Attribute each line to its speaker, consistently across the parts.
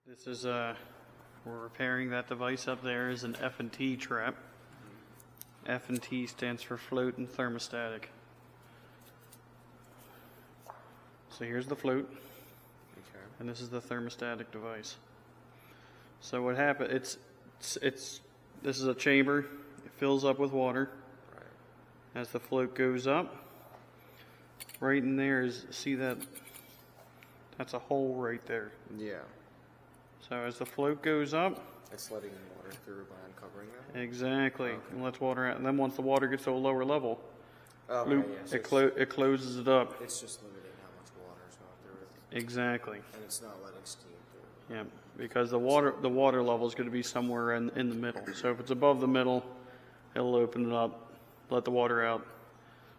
Speaker 1: This is we're repairing that device up there is an F&T trap. F&T stands for float and thermostatic. So here's the float, and this is the thermostatic device. So what happened? This is a chamber. It fills up with water. As the float goes up, right in there is, see that? That's a hole right there.
Speaker 2: Yeah.
Speaker 1: So as the float goes up,
Speaker 2: It's letting water through by uncovering that?
Speaker 1: exactly,
Speaker 2: Okay.
Speaker 1: and lets water out. And then once the water gets to a lower level,
Speaker 2: Okay,
Speaker 1: loop,
Speaker 2: yeah, so
Speaker 1: it closes it up.
Speaker 2: it's just limiting how much water is going through it.
Speaker 1: Exactly.
Speaker 2: And it's not letting steam through.
Speaker 1: Yeah, because the water level is going to be somewhere in the middle. So if it's above the middle, it'll open it up, let the water out.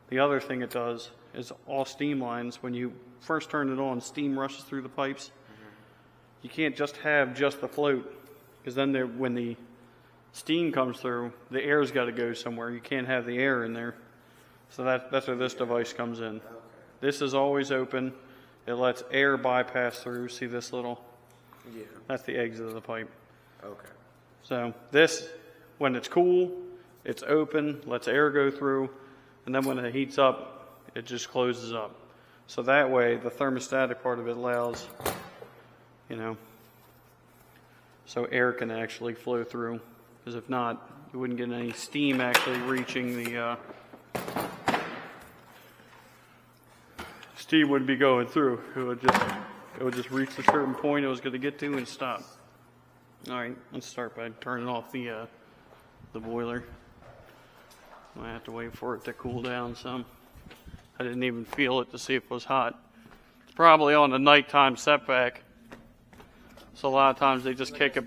Speaker 1: The other thing it does is all steam lines, when you first turn it on, steam rushes through the pipes. You can't just have just the float, because then when the steam comes through, the air's got to go somewhere. You can't have the air in there. So that's where this device comes in. This is always open. It lets air bypass through. See this little?
Speaker 2: Yeah.
Speaker 1: That's the exit of the pipe.
Speaker 2: Okay.
Speaker 1: So this, when it's cool, it's open, lets air go through, and then when it heats up, it just closes up. So that way, the thermostatic part of it allows, so air can actually flow through. Because if not, you wouldn't get any steam actually reaching the, steam wouldn't be going through. It would just reach a certain point it was going to get to and stop. All right, let's start by turning off the boiler. I have to wait for it to cool down some. I didn't even feel it to see if it was hot. It's probably on a nighttime setback. So a lot of times they just kick it.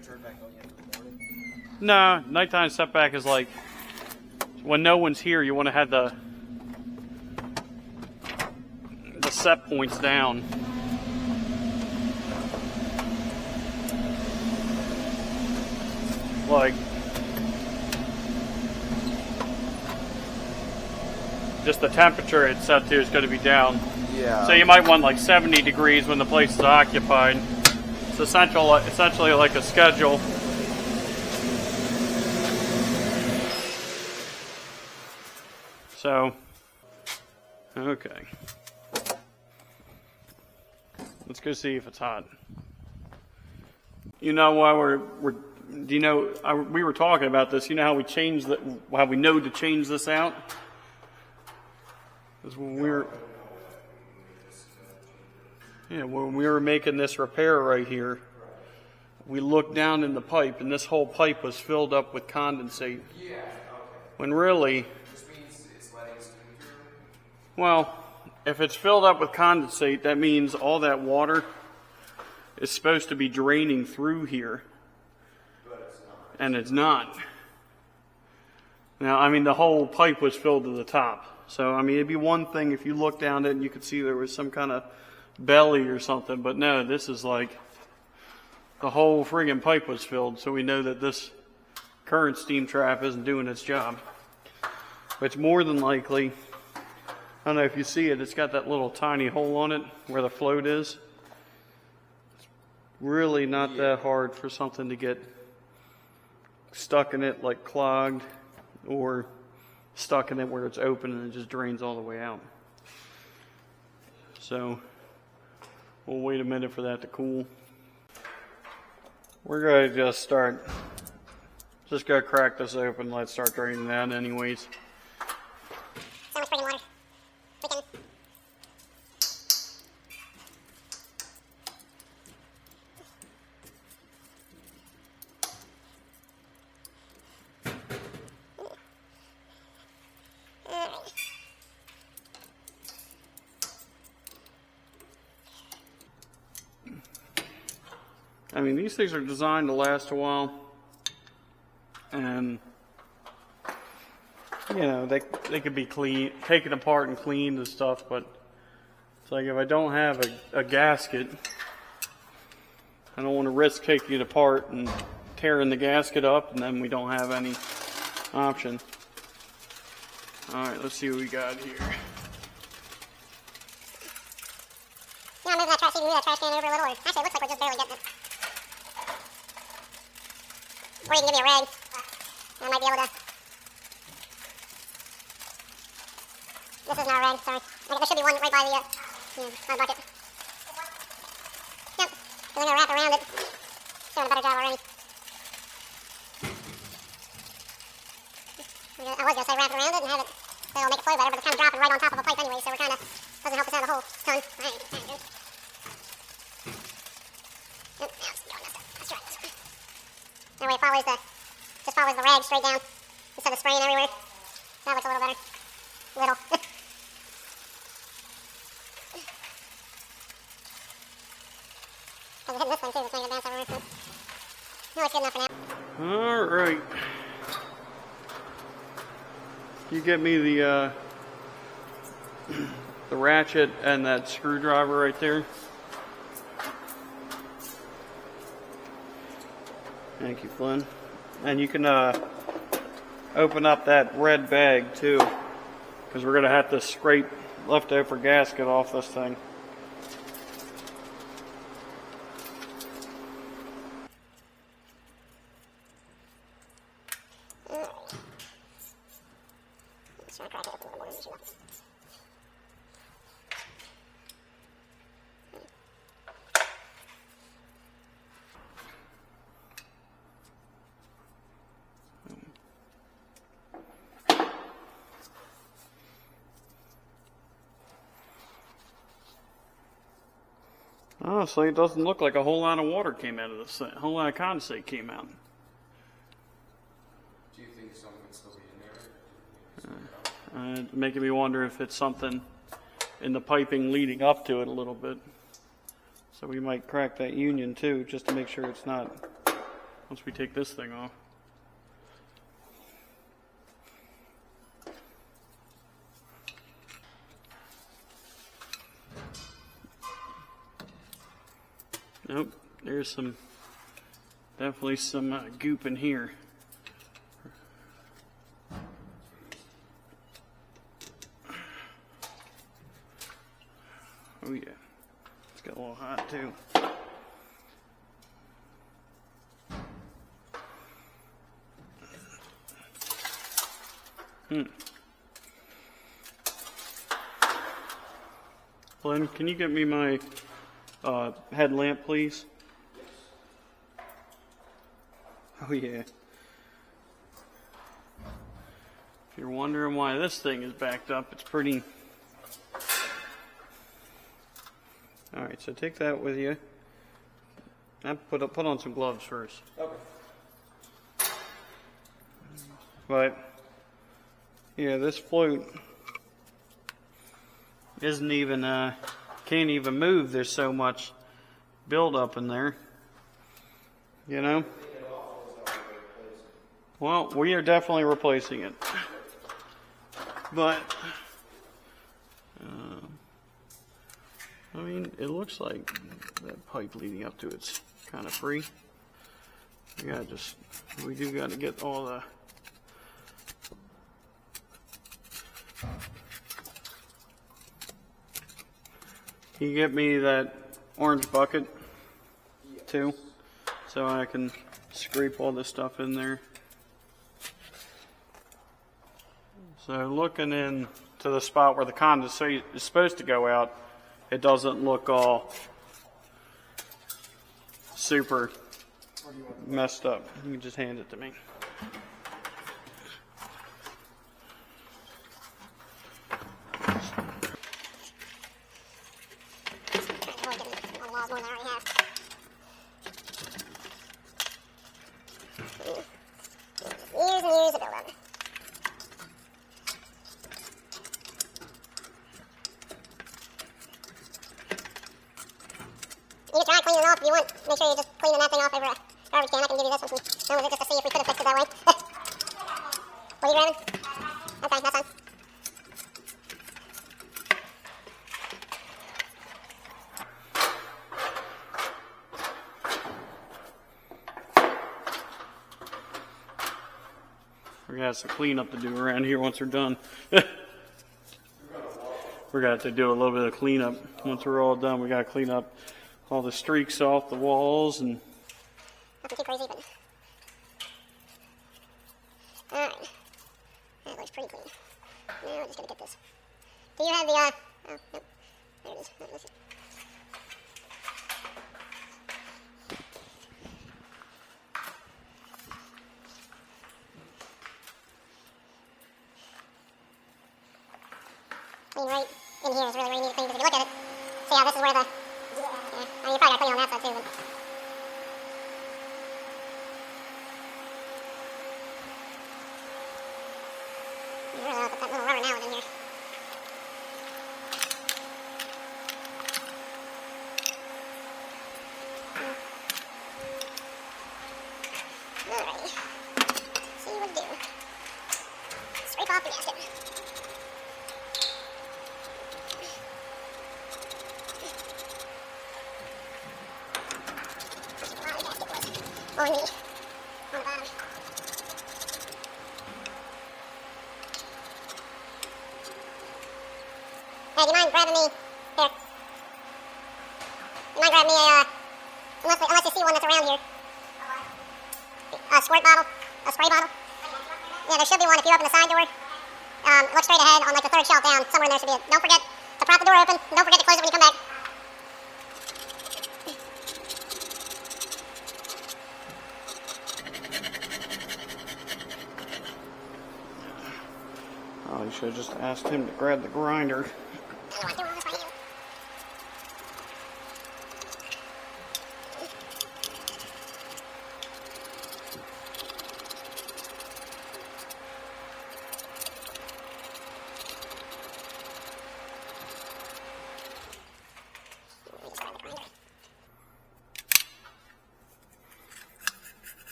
Speaker 1: No, nighttime setback is like when no one's here. You want to have the set points down. Like just the temperature it's set to is going to be down.
Speaker 2: Yeah.
Speaker 1: So you might want like 70 degrees when the place is occupied. It's essentially like a schedule. So, okay. Let's go see if it's hot. You know why we were talking about this. You know how how we know to change this out? Because when we were making this repair right here, we looked down in the pipe, and this whole pipe was filled up with condensate.
Speaker 2: Yeah, okay.
Speaker 1: When really,
Speaker 2: This means it's letting steam through?
Speaker 1: well, if it's filled up with condensate, that means all that water is supposed to be draining through here.
Speaker 2: But it's not.
Speaker 1: And it's not. Now, I mean, the whole pipe was filled to the top. So, I mean, it'd be one thing if you looked down it and you could see there was some kind of belly or something. But no, this is like the whole friggin' pipe was filled. So we know that this current steam trap isn't doing its job. But it's more than likely, I don't know if you see it, it's got that little tiny hole on it where the float is. It's really not that hard for something to get stuck in it, like clogged, or stuck in it where it's open and it just drains all the way out. So we'll wait a minute for that to cool. We're going to just go crack this open, let's start draining that anyways.
Speaker 3: So much friggin' water.
Speaker 1: I mean, these things are designed to last a while, and they could be taken apart and cleaned and stuff, but it's like if I don't have a gasket, I don't want to risk taking it apart and tearing the gasket up, and then we don't have any option. Alright, let's see what we got here.
Speaker 3: Yeah, I'm moving that trash can over a little, or actually it looks like we're just barely getting it. Or you can give me a rag. I might be able to. This isn't our rag, sorry. There should be one right by the my bucket. Yep. So we're gonna wrap around it. Doing a better job already. I was gonna say wrap it around it and have it so it'll make it flow better, but it's kind of dropping right on top of a pipe anyway, so we're kind of doesn't help us out a whole ton. Alright, good. Yep, now it's going up. Let's try this. That way it follows just follows the rag straight down instead of spraying everywhere. That looks a little better. Little. Because hitting this thing too, it's making it bounce everywhere. No, it's good enough for now.
Speaker 1: All right. You get me the ratchet and that screwdriver right there. Thank you, Flynn. And you can open up that red bag too, because we're gonna have to scrape leftover gasket off this thing. Honestly, it doesn't look like a whole lot of water came out of this thing. A whole lot of condensate came out.
Speaker 2: Do you think something could still be in there?
Speaker 1: Making me wonder if it's something in the piping leading up to it a little bit. So we might crack that union too, just to make sure it's not, once we take this thing off. Nope, there's definitely some goop in here. Oh yeah, it's got a little hot too. Glenn, can you get me my headlamp, please? Oh yeah. If you're wondering why this thing is backed up, it's pretty... Alright, so take that with you. I put on some gloves first.
Speaker 2: Okay.
Speaker 1: But yeah, this float isn't even can't even move. There's so much buildup in there. You know? Well, we are definitely replacing it. But I mean, it looks like that pipe leading up to it's kind of free. We do got to get all the Can you get me that orange bucket too, so I can scrape all this stuff in there? So looking in to the spot where the condensate is supposed to go out, it doesn't look all super messed up. You can just hand it to me.
Speaker 3: Years and years of buildup. You can try cleaning it off if you want. Make sure you're just cleaning that thing off over a garbage can. I can give you this one. Done with it just to see if we could have fixed it that way. What are you grabbing? Okay, that's fine.
Speaker 1: We're gonna have some cleanup to do around here once we're done. We're gonna have to do a little bit of cleanup. Once we're all done, we gotta clean up all the streaks off the walls and
Speaker 3: Nothing too crazy, but Alright. That looks pretty clean. Now we're just gonna get this. Do you have the, oh, nope. There it is. That was it. Clean right in here is really where you need to clean, because if you look at it, see how this is where the, yeah, I mean, you probably got to clean on that side too, but. You really want to put that little rubber mallet in here. Alrighty. See what to do. Scrape off the gasket. On the bottom. Hey, do you mind grabbing me, here? Do you mind grabbing me a, unless you see one that's around here. A squirt bottle, a spray bottle. Yeah, there should be one if you open the side door. Look straight ahead on like the third shelf down, somewhere in there should be it. Don't forget to prop the door open, and don't forget to close it when you come back.
Speaker 1: Oh, you should have just asked him to grab the grinder.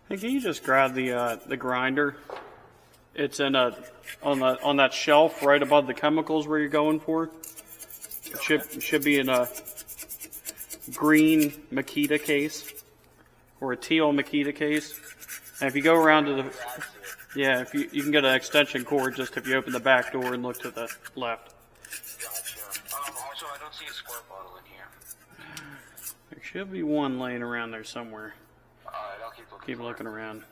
Speaker 1: Hey, can you just grab the grinder? It's in on that shelf right above the chemicals where you're going for. It should be in a green Makita case or a teal Makita case. And if you go around to the, yeah, if you can get an extension cord just if you open the back door and look to the left.
Speaker 2: Gotcha. Also, I don't see a squirt bottle in here.
Speaker 1: There should be one laying around there somewhere.
Speaker 2: Alright, I'll keep looking.
Speaker 1: Keep looking around.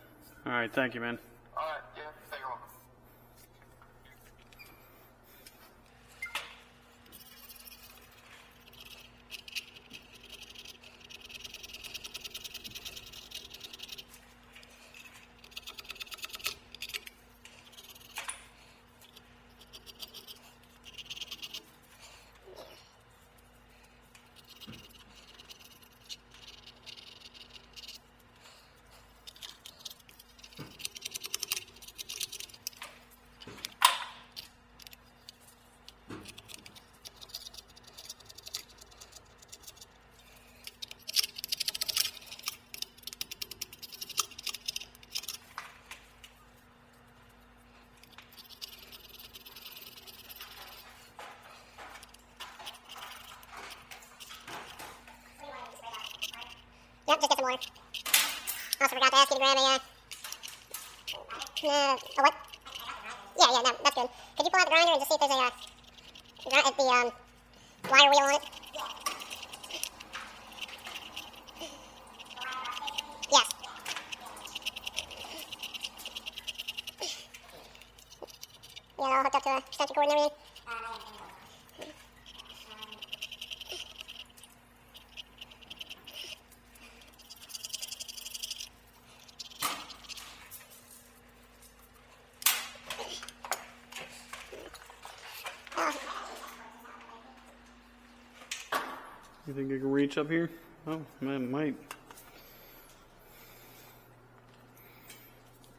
Speaker 1: All right, thank you, man.
Speaker 2: Alright, yeah, you're welcome.
Speaker 3: Yep, just get some water. Also forgot to ask you to grab a what? Yeah, no, that's good. Could you pull out the grinder and just see if there's the wire wheel on it? Yes. Yeah, all hooked up to a extension cord and everything.
Speaker 1: You think you can reach up here? Oh, man, might.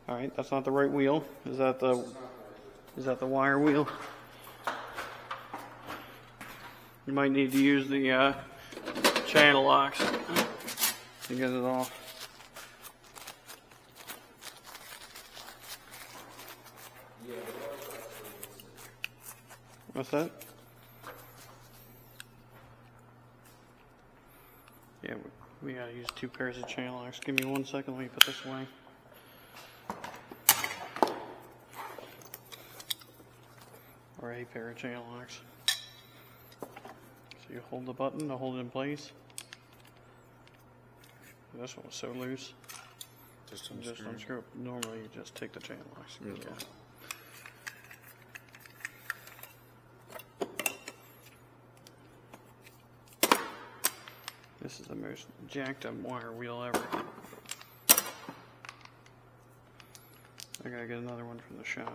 Speaker 1: All right, that's not the right wheel. Is that the wire wheel? You might need to use the channel locks to get it off. What's that? Yeah, we gotta use 2 pairs of channel locks. Give me 1 second, let me put this away. Or a pair of channel locks. You hold the button to hold it in place. This one was so loose.
Speaker 2: Just
Speaker 1: Just unscrew it. Normally you just take the chain locks.
Speaker 2: Yeah.
Speaker 1: This is the most jacked up wire wheel ever. I gotta get another one from the shop.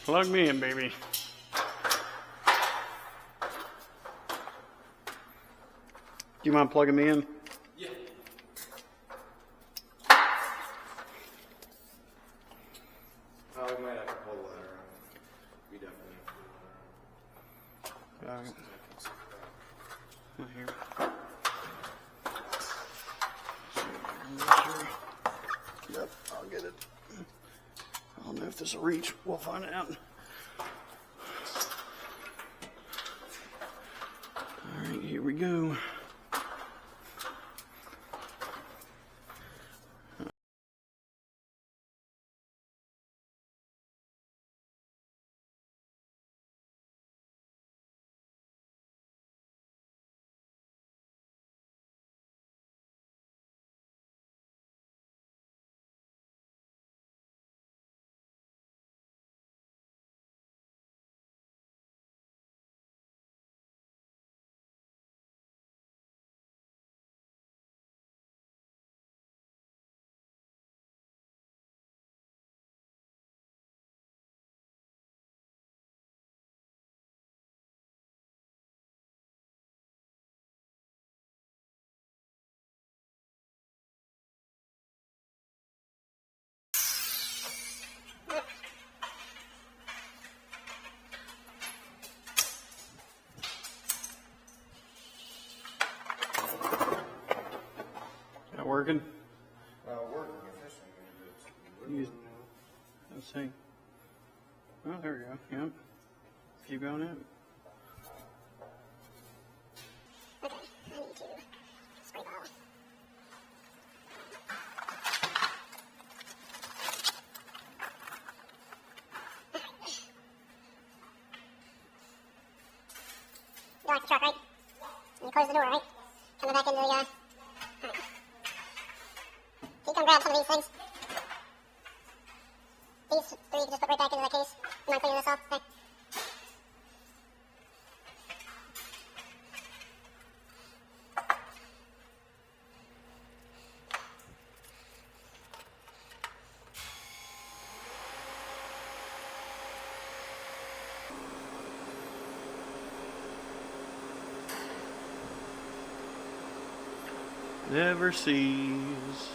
Speaker 1: Plug me in, baby. Do you mind plugging me in?
Speaker 2: Yeah. Oh, we might have to pull that around. We definitely have to pull
Speaker 1: Right here. Yep, I'll get it. I don't know if this will reach. We'll find out. All right, here we go. That working?
Speaker 2: working efficiently.
Speaker 1: Use, let's see. Oh, there we go. Yep. Keep going in.
Speaker 3: Okay, I need to spray bottle. You like the truck, right? And you close the door, right? Coming back into the, alright. You come grab some of these things. These three you can just put right back into the case. You mind cleaning this off? Okay.
Speaker 1: Never cease.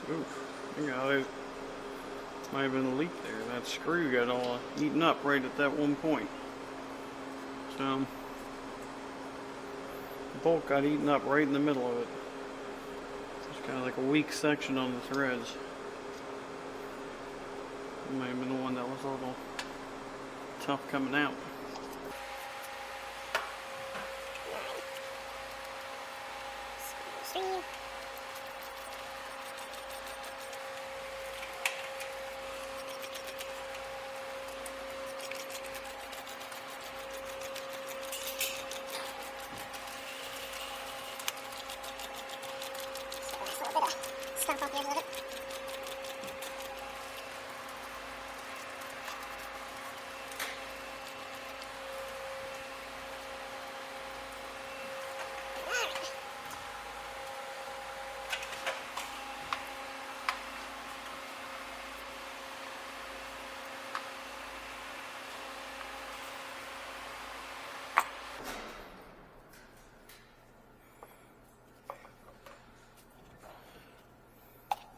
Speaker 1: Oof. You know, it might have been a leak there. That screw got all eaten up right at that one point. So, the bolt got eaten up right in the middle of it. It's kind of like a weak section on the threads. It might have been the one that was a little tough coming out.
Speaker 3: Stream. Just a little bit of stuff off the edge of it. Alright.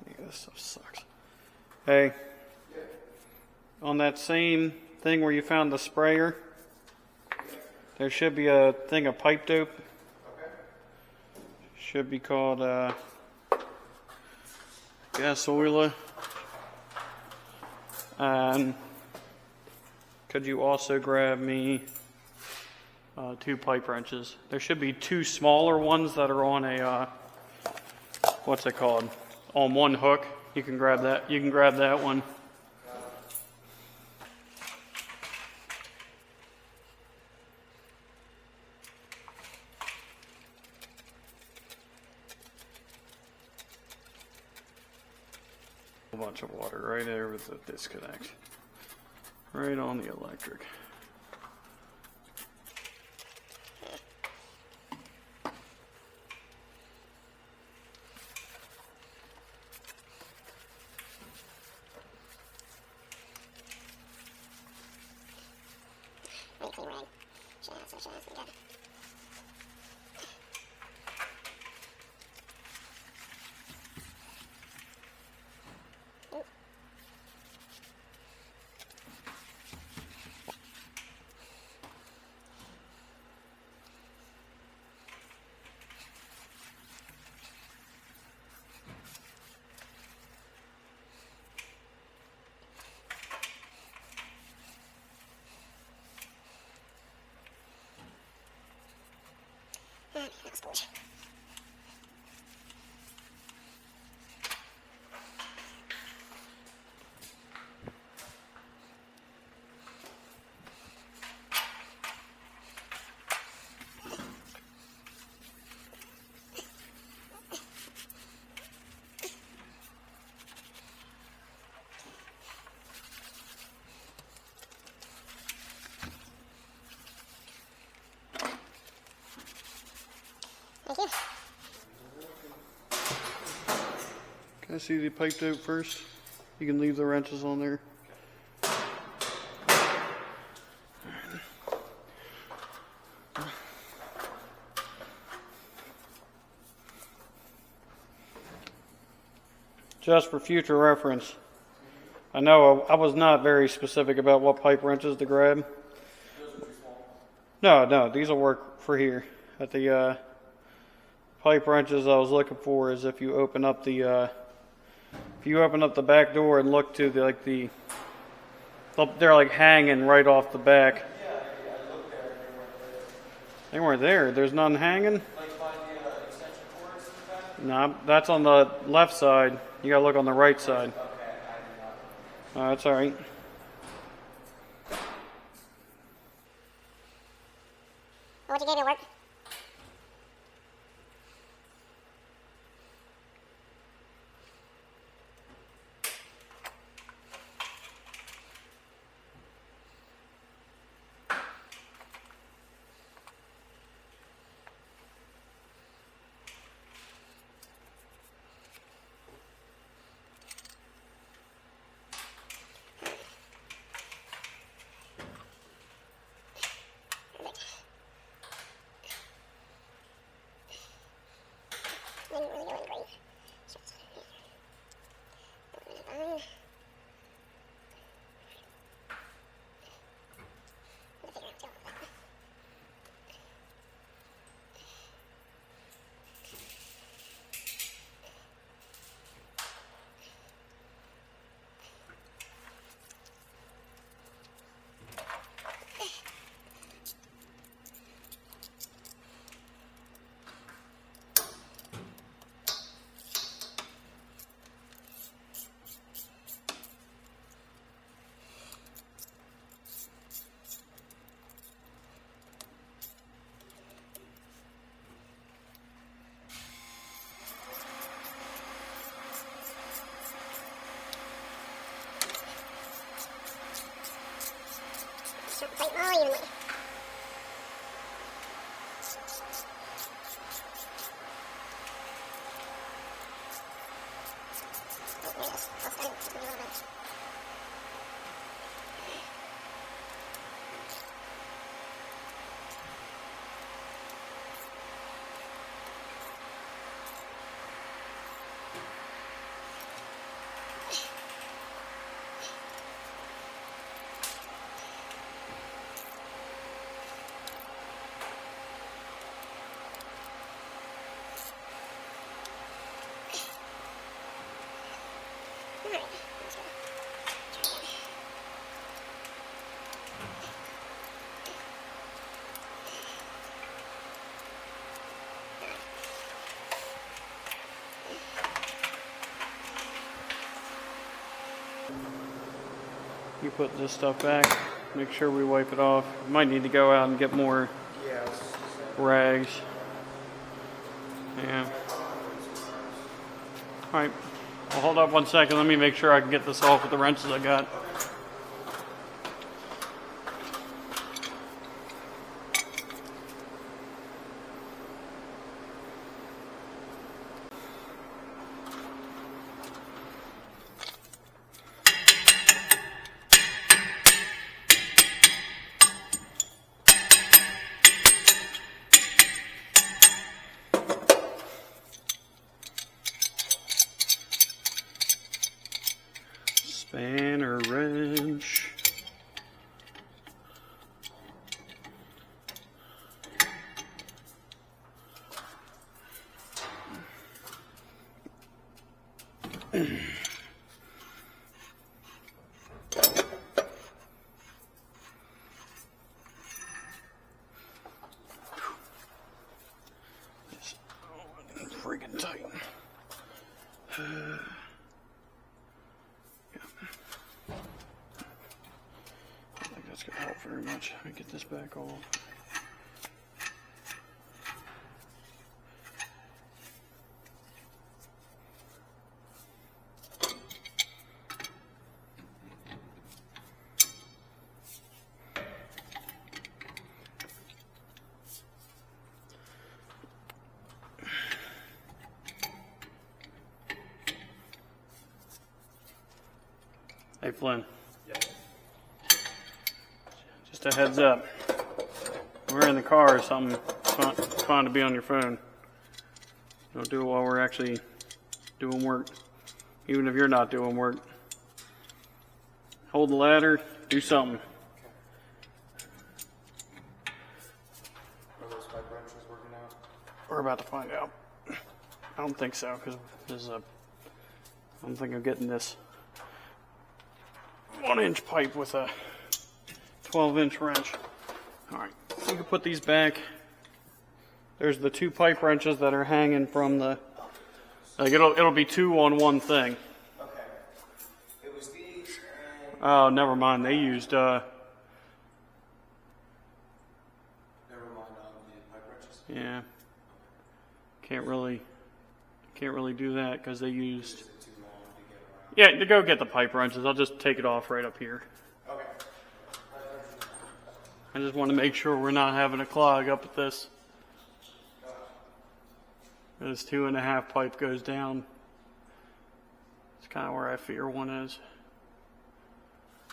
Speaker 1: Yeah, this stuff sucks. Hey, on that same thing where you found the sprayer, there should be a thing of pipe dope.
Speaker 2: Okay.
Speaker 1: Should be called gas oil. And could you also grab me 2 pipe wrenches? There should be 2 smaller ones that are on a what's it called? On one hook. You can grab that. You can grab that one. A bunch of water right over the disconnect. Right on the electric.
Speaker 3: Really clean rag. Just we got. That's bullshit. Thank you.
Speaker 1: Can I see the pipe dope first? You can leave the wrenches on there. Just for future reference, I know I was not very specific about what pipe wrenches to grab.
Speaker 2: Those are too small.
Speaker 1: No, these will work for here. At the pipe wrenches I was looking for is if you open up the back door and look to they're like hanging right off the back.
Speaker 2: Yeah, I looked there and
Speaker 1: They weren't there. There's none hanging.
Speaker 2: like find the extension cords in the back.
Speaker 1: No, that's on the left side. You gotta look on the right side.
Speaker 2: Okay, I do not.
Speaker 1: That's all right.
Speaker 3: What you gave me work? Didn't really go in great. Super tight all evenly. Oh, there it is. I'll start it a little bit.
Speaker 1: put this stuff back. Make sure we wipe it off. Might need to go out and get more
Speaker 2: Yeah.
Speaker 1: rags. Yeah. Alright. Well, hold up 1 second. Let me make sure I can get this off with the wrenches I got. Spanner wrench. It's freaking tight. That's gonna help very much. Let me get this back off. Hey Flynn. Just a heads up. We're in the car or something. It's fine to be on your phone. Don't do it while we're actually doing work. Even if you're not doing work. Hold the ladder. Do something.
Speaker 2: Are those pipe wrenches working out?
Speaker 1: We're about to find out. I don't think so, because I'm thinking of getting this 1-inch pipe with a 12-inch wrench. Alright, you can put these back. There's the 2 pipe wrenches that are hanging from the, like it'll be 2 on one thing.
Speaker 2: Okay. It was these and...
Speaker 1: Oh, never mind. They used
Speaker 2: Never mind on the pipe wrenches.
Speaker 1: yeah. Can't really do that because they used.
Speaker 2: Is it too long to get around?
Speaker 1: Yeah, to go get the pipe wrenches. I'll just take it off right up here.
Speaker 2: Okay.
Speaker 1: I just want to make sure we're not having a clog up at this. This 2.5 pipe goes down. It's kind of where I fear one is.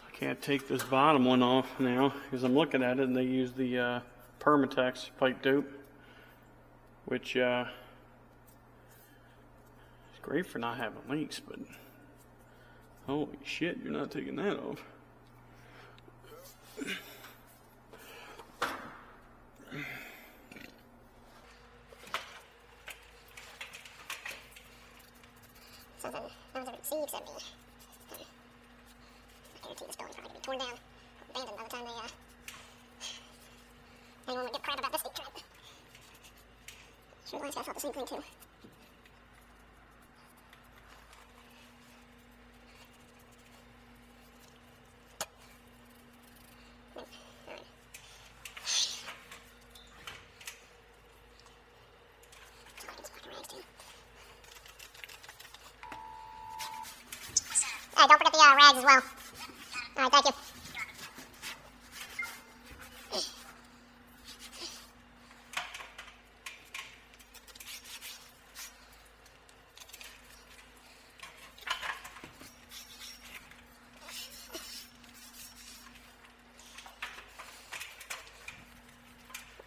Speaker 1: I can't take this bottom one off now because I'm looking at it and they use the Permatex pipe dope, which is great for not having leaks, but holy shit, you're not taking that off.
Speaker 3: That was a receive 70. I guarantee this building's probably going to be torn down, abandoned by the time anyone would give crap about this big trip. Sure, the last guy thought the same thing too. Don't forget the rags as well. Alright, thank you.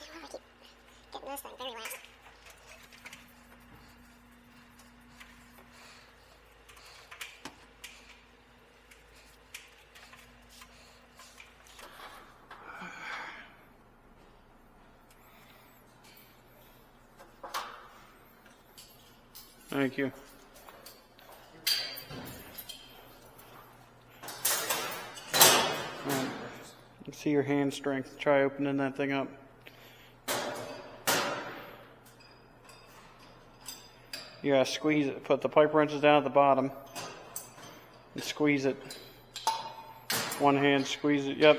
Speaker 3: I keep getting this thing very last.
Speaker 1: Thank you. Right. See your hand strength. Try opening that thing up. You gotta squeeze it. Put the pipe wrenches down at the bottom and squeeze it. One hand, squeeze it. Yep.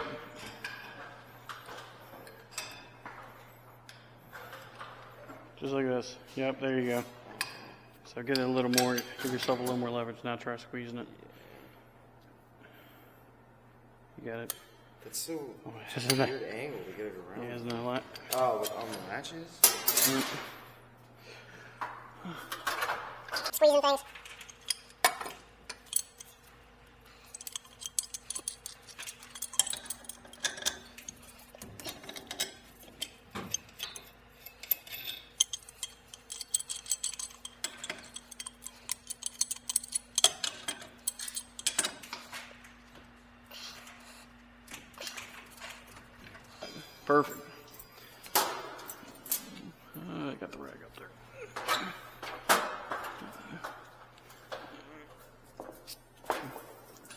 Speaker 1: Just like this. Yep, there you go. So get it a little more, give yourself a little more leverage. Now try squeezing it. You got it.
Speaker 2: That's so
Speaker 1: Isn't
Speaker 2: weird
Speaker 1: that,
Speaker 2: angle to get it around.
Speaker 1: yeah, isn't that a lot?
Speaker 2: Oh, with on the latches?
Speaker 3: Squeezing things.
Speaker 1: Perfect. I got the rag up there.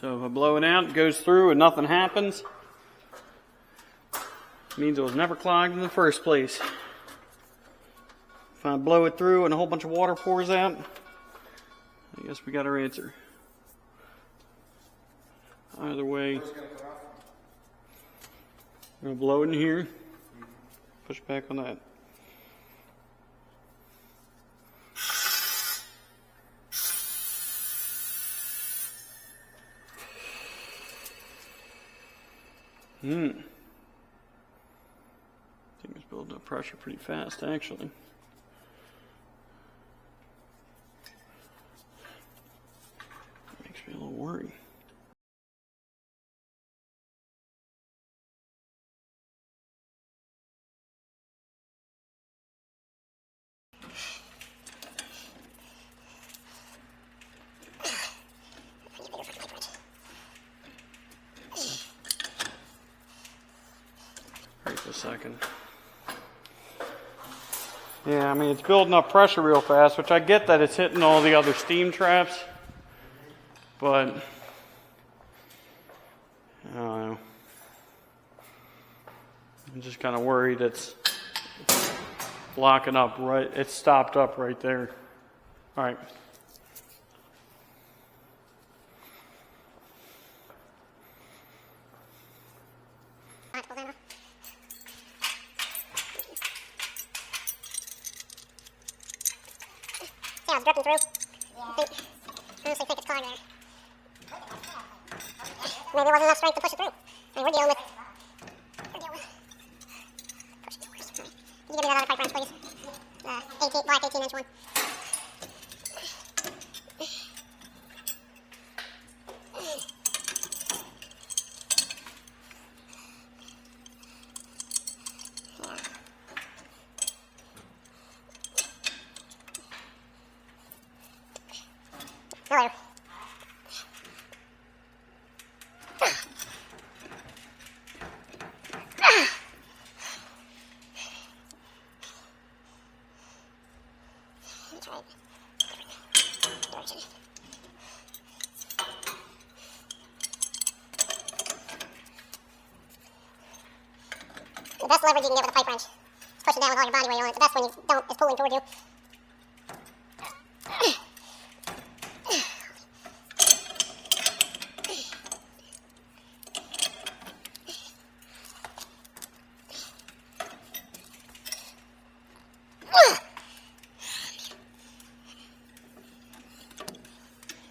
Speaker 1: So if I blow it out, it goes through and nothing happens. It means it was never clogged in the first place. If I blow it through and a whole bunch of water pours out, I guess we got our answer. Either way, I'm going to blow it in here, push back on that. I think it's building up pressure pretty fast, actually. Makes me a little worried. Wait a second. Yeah, I mean, it's building up pressure real fast, which I get that it's hitting all the other steam traps, but I don't know. I'm just kind of worried it's locking up right, it's stopped up right there. All right.
Speaker 3: Yeah, it's dripping through. I honestly think it's clogged there. Maybe it wasn't enough strength to push it through. I mean, we're dealing with. Push it doors. Can you give me that other pipe wrench, please? 18, black 18-inch one. Hello. That's right. The best leverage you can get with a pipe wrench is pushing down with all your body weight on it. The best when you don't is pulling toward you.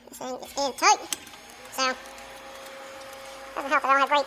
Speaker 3: This thing is in tight, so doesn't help that I don't have great.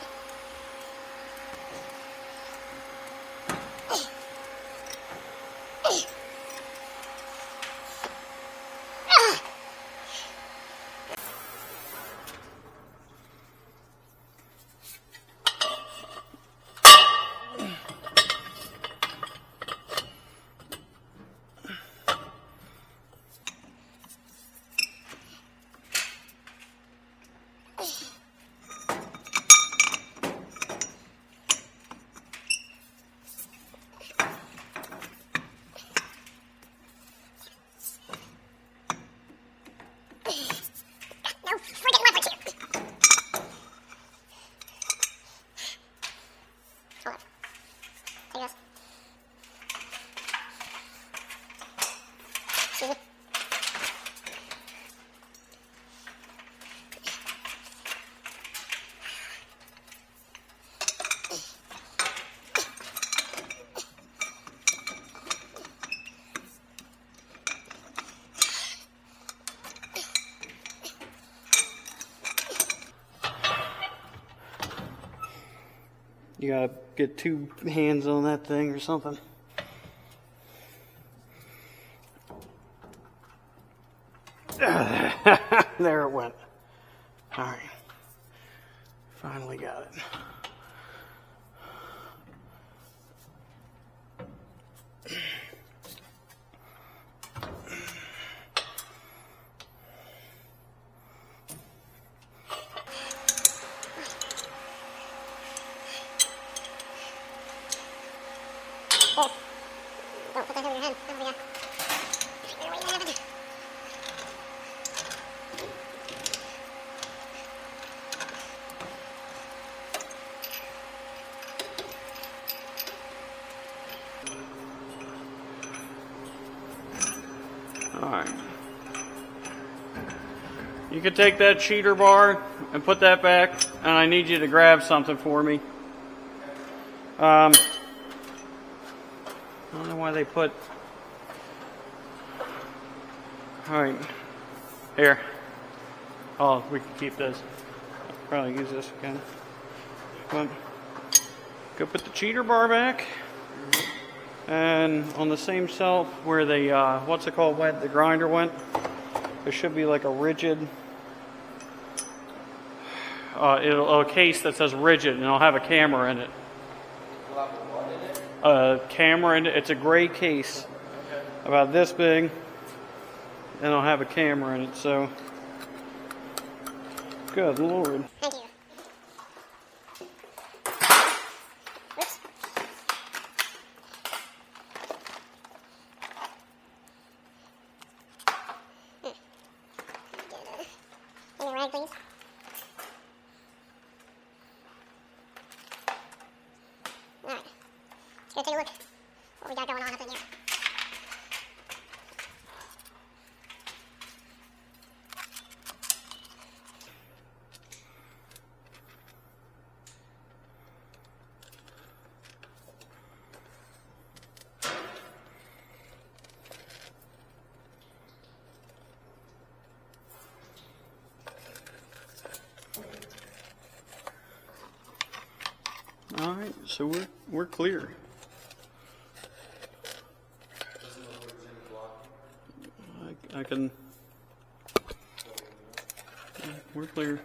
Speaker 1: You gotta get 2 hands on that thing or something. There it went. All right. Finally got it.
Speaker 3: Oh. Don't put that over your head. There we go. There we have it.
Speaker 1: All right. You can take that cheater bar and put that back, and I need you to grab something for me. I don't know why they put. All right, here. Oh, we can keep this. Probably use this again. But go put the cheater bar back, and on the same shelf where the what's it called? Where the grinder went. There should be like a rigid. A case that says rigid, and it'll have a camera in it. A camera in it. It's a gray case, about this big, and it'll have a camera in it. So, good Lord.
Speaker 3: Thank you. Whoops. Give me a rag, please. Alright. Let's go take a look what we got going on up in here.
Speaker 1: All right, so we're clear. I can. We're clear.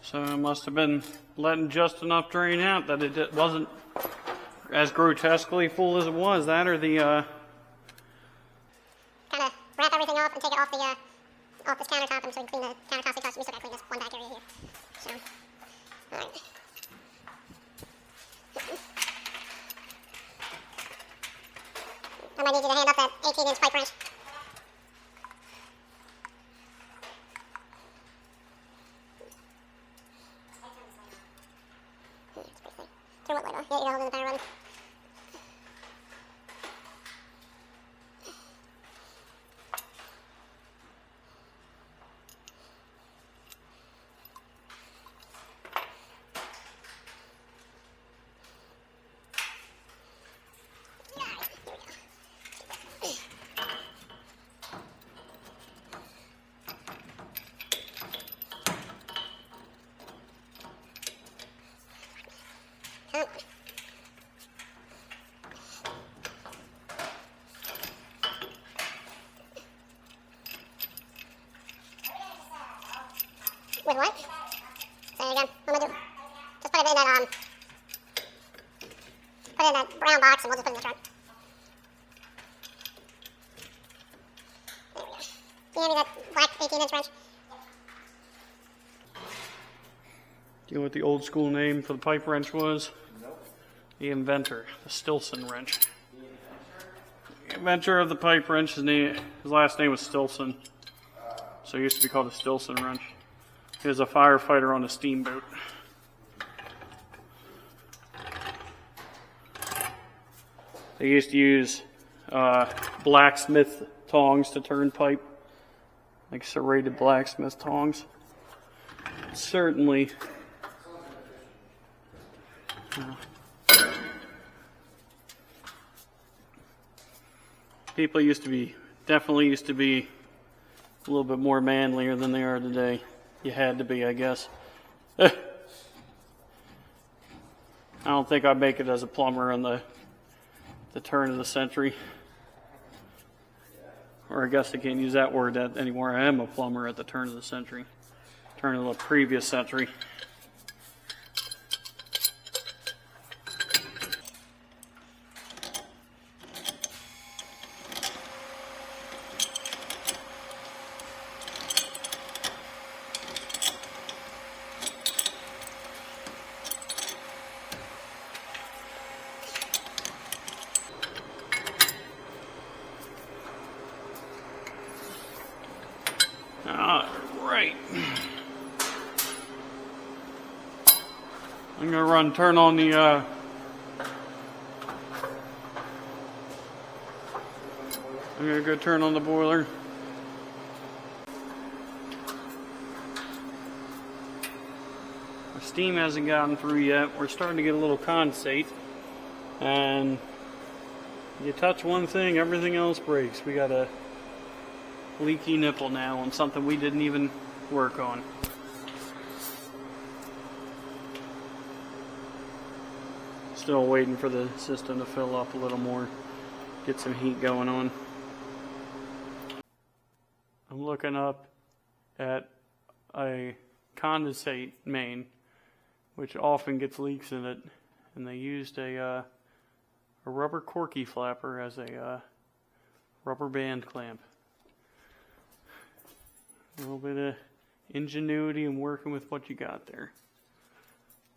Speaker 1: So I must have been letting just enough drain out that it wasn't as grotesquely full as it was. That or the.
Speaker 3: Kind of wrap everything up and take it off the off this countertop, and so we can clean the countertops because we still got to clean this one back area here. So, all right. I might need you to hand up that 18-inch pipe wrench. Turn what light on? Yeah, you're holding the power button. With what? Say it again. What am I doing? Just put it in that, put it in that brown box and we'll just put it in the trunk. There we go. Can you hand me that black 18-inch wrench?
Speaker 1: Do you know what the old school name for the pipe wrench was?
Speaker 2: Nope.
Speaker 1: The inventor, the Stilson wrench. The inventor of the pipe wrench, his last name was Stilson. So it used to be called a Stilson wrench. He was a firefighter on a steamboat. They used to use blacksmith tongs to turn pipe, like serrated blacksmith tongs. Certainly. People definitely used to be a little bit more manlier than they are today. You had to be, I guess. I don't think I'd make it as a plumber in the turn of the century. Or I guess I can't use that word anymore. I am a plumber at the turn of the century. Turn of the previous century. Right. I'm gonna turn on the I'm gonna go turn on the boiler. Our steam hasn't gotten through yet. We're starting to get a little condensate, and you touch one thing, everything else breaks. We got a leaky nipple now on something we didn't even work on. Still waiting for the system to fill up a little more, get some heat going on. I'm looking up at a condensate main, which often gets leaks in it, and they used a rubber corky flapper as a rubber band clamp. A little bit of ingenuity and working with what you got there.